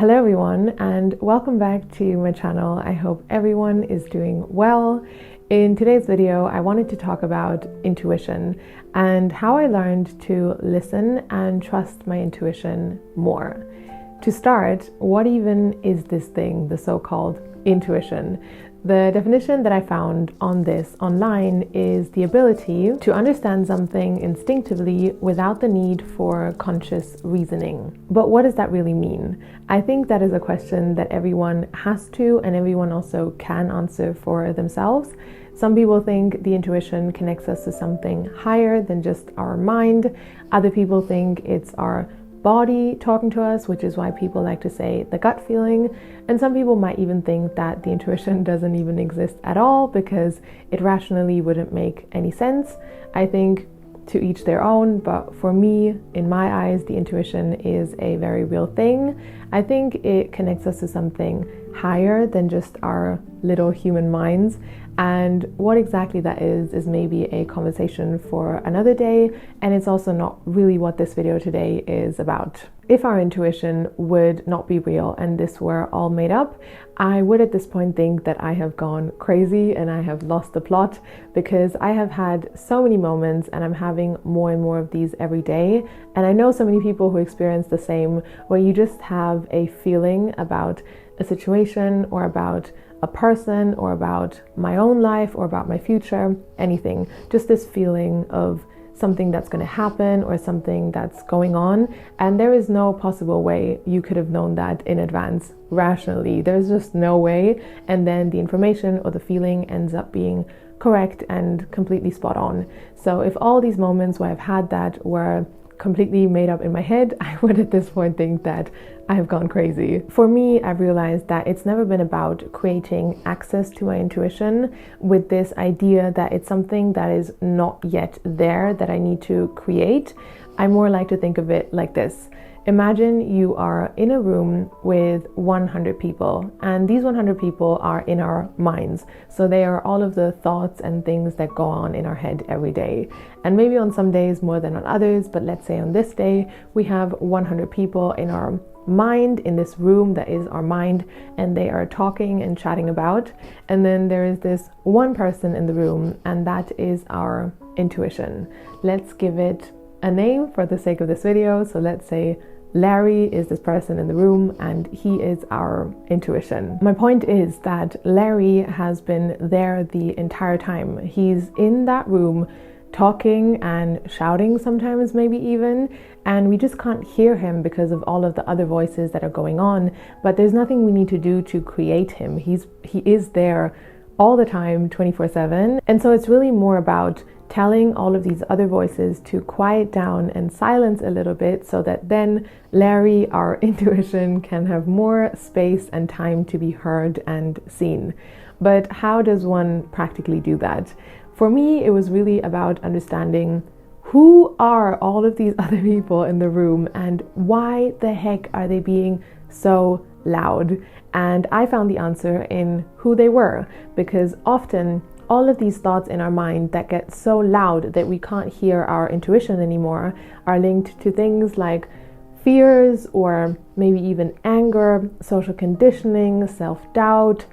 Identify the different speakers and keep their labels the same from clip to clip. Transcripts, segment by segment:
Speaker 1: Hello everyone and welcome back to my channel. I hope everyone is doing well. In today's video, I wanted to talk about intuition and how I learned to listen and trust my intuition more. To start, what even is this thing, the so-called intuition? The definition that I found on this online is the ability to understand something instinctively without the need for conscious reasoning. But what does that really mean? I think that is a question that everyone has to and everyone also can answer for themselves. Some people think the intuition connects us to something higher than just our mind. Other people think it's our body talking to us, which is why people like to say the gut feeling. And some people might even think that the intuition doesn't even exist at all because it rationally wouldn't make any sense. I think to each their own, but for me, in my eyes, the intuition is a very real thing. I think it connects us to something higher than just our little human minds. And what exactly that is maybe a conversation for another day, and it's also not really what this video today is about. If our intuition would not be real and this were all made up, I would at this point think that I have gone crazy and I have lost the plot, because I have had so many moments and I'm having more and more of these every day. And I know so many people who experience the same, where you just have a feeling about a situation or about a person or about my own life or about my future, anything. Just this feeling of something that's going to happen or something that's going on, and there is no possible way you could have known that in advance rationally. There's just no way, and then the information or the feeling ends up being correct and completely spot on. So if all these moments where I've had that were completely made up in my head, I would at this point think that I have gone crazy. For me, I've realized that it's never been about creating access to my intuition with this idea that it's something that is not yet there that I need to create. I more like to think of it like this. Imagine you are in a room with 100 people, and these 100 people are in our minds. So they are all of the thoughts and things that go on in our head every day. And maybe on some days more than on others, but let's say on this day, we have 100 people in our mind, in this room that is our mind, and they are talking and chatting about. And then there is this one person in the room, and that is our intuition. Let's give it a name for the sake of this video. So let's say Larry is this person in the room and he is our intuition. My point is that Larry has been there the entire time. He's in that room talking and shouting sometimes, maybe even, and we just can't hear him because of all of the other voices that are going on. But there's nothing we need to do to create him. He is there all the time, 24/7. And so it's really more about telling all of these other voices to quiet down and silence a little bit, so that then Larry, our intuition, can have more space and time to be heard and seen. But how does one practically do that? For me, it was really about understanding who are all of these other people in the room and why the heck are they being so loud? And I found the answer in who they were, because often all of these thoughts in our mind that get so loud that we can't hear our intuition anymore are linked to things like fears or maybe even anger, social conditioning, self-doubt,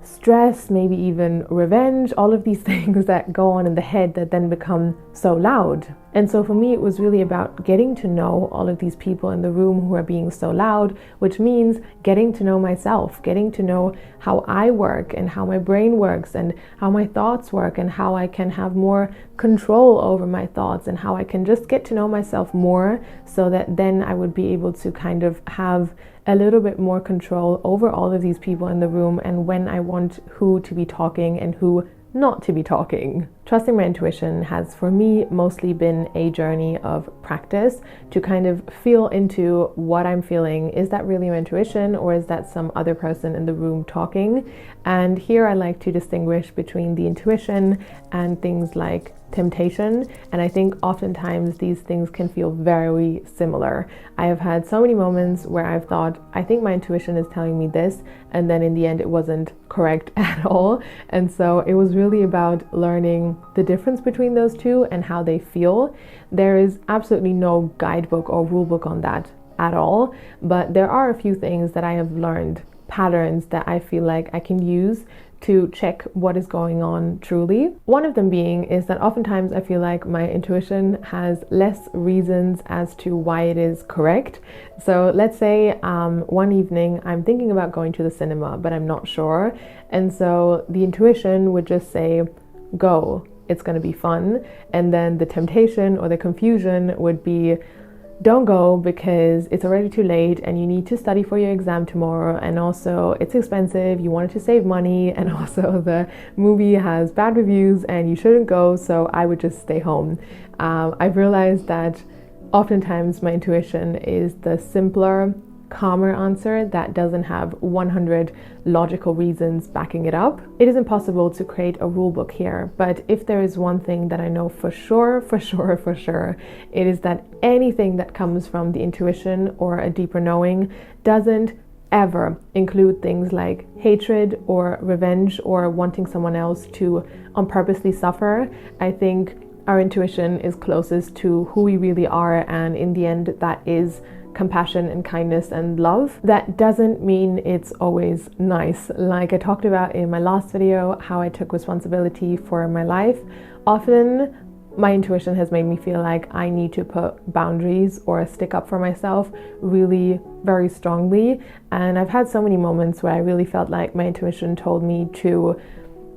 Speaker 1: stress, maybe even revenge, all of these things that go on in the head that then become so loud. And so for me, it was really about getting to know all of these people in the room who are being so loud, which means getting to know myself, getting to know how I work and how my brain works and how my thoughts work and how I can have more control over my thoughts and how I can just get to know myself more, so that then I would be able to kind of have a little bit more control over all of these people in the room and when I want who to be talking and who not to be talking. Trusting my intuition has for me mostly been a journey of practice to kind of feel into what I'm feeling. Is that really my intuition, or is that some other person in the room talking? And here I like to distinguish between the intuition and things like temptation, and I think oftentimes these things can feel very similar. I have had so many moments where I've thought, I think my intuition is telling me this, and then in the end it wasn't correct at all. And so it was really about learning the difference between those two and how they feel. There is absolutely no guidebook or rule book on that at all, but there are a few things that I have learned, patterns that I feel like I can use to check what is going on truly. One of them being is that oftentimes I feel like my intuition has less reasons as to why it is correct. So let's say one evening I'm thinking about going to the cinema, but I'm not sure. And so the intuition would just say, go, it's going to be fun. And then the temptation or the confusion would be, don't go because it's already too late and you need to study for your exam tomorrow, and also it's expensive, you wanted to save money, and also the movie has bad reviews and you shouldn't go, so I would just stay home. I've realized that oftentimes my intuition is the simpler, calmer answer that doesn't have 100 logical reasons backing it up. It is impossible to create a rule book here, but if there is one thing that I know for sure, it is that anything that comes from the intuition or a deeper knowing doesn't ever include things like hatred or revenge or wanting someone else to unpurposely suffer. I think our intuition is closest to who we really are, and in the end that is compassion and kindness and love. That doesn't mean it's always nice. Like I talked about in my last video, how I took responsibility for my life. Often my intuition has made me feel like I need to put boundaries or stick up for myself really very strongly. And I've had so many moments where I really felt like my intuition told me to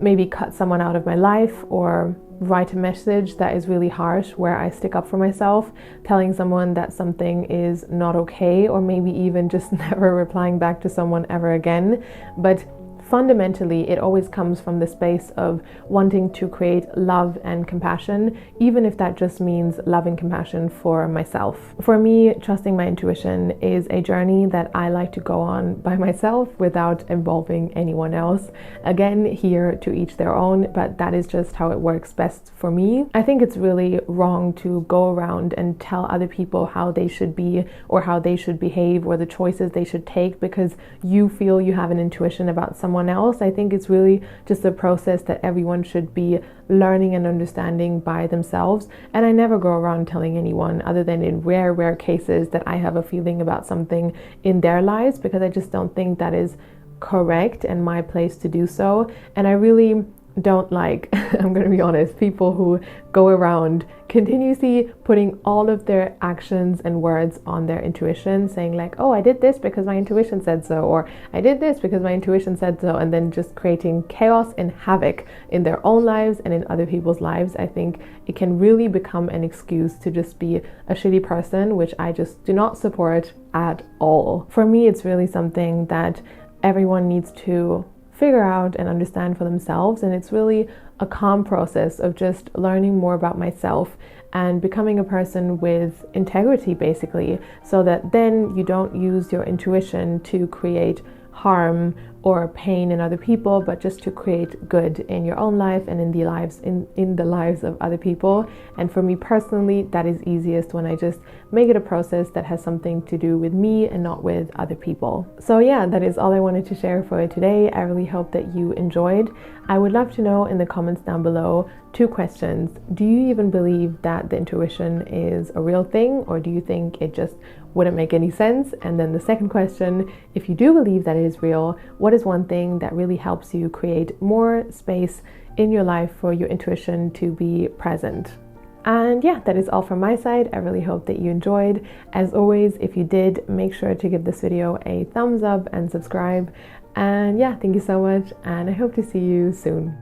Speaker 1: maybe cut someone out of my life or write a message that is really harsh where I stick up for myself, telling someone that something is not okay, or maybe even just never replying back to someone ever again. But fundamentally, it always comes from the space of wanting to create love and compassion, even if that just means love and compassion for myself. For me, trusting my intuition is a journey that I like to go on by myself without involving anyone else. Again, here to each their own, but that is just how it works best for me. I think it's really wrong to go around and tell other people how they should be or how they should behave or the choices they should take because you feel you have an intuition about someone else. I think it's really just a process that everyone should be learning and understanding by themselves. And I never go around telling anyone, other than in rare cases, that I have a feeling about something in their lives, because I just don't think that is correct and my place to do so. And I really don't like, I'm going to be honest, people who go around continuously putting all of their actions and words on their intuition, saying like, oh, I did this because my intuition said so, or I did this because my intuition said so, and then just creating chaos and havoc in their own lives and in other people's lives. I think it can really become an excuse to just be a shitty person, which I just do not support at all. For me, it's really something that everyone needs to figure out and understand for themselves, and it's really a calm process of just learning more about myself and becoming a person with integrity, basically, so that then you don't use your intuition to create harm or pain in other people, but just to create good in your own life and in the lives of other people. And for me personally, that is easiest when I just make it a process that has something to do with me and not with other people. So yeah, that is all I wanted to share for today. I really hope that you enjoyed. I would love to know in the comments down below 2 questions. Do you even believe that the intuition is a real thing, or do you think it just wouldn't make any sense? And then the second question, if you do believe that it is real, what is one thing that really helps you create more space in your life for your intuition to be present? And yeah, that is all from my side. I really hope that you enjoyed. As always, if you did, make sure to give this video a thumbs up and subscribe. And yeah, thank you so much, and I hope to see you soon.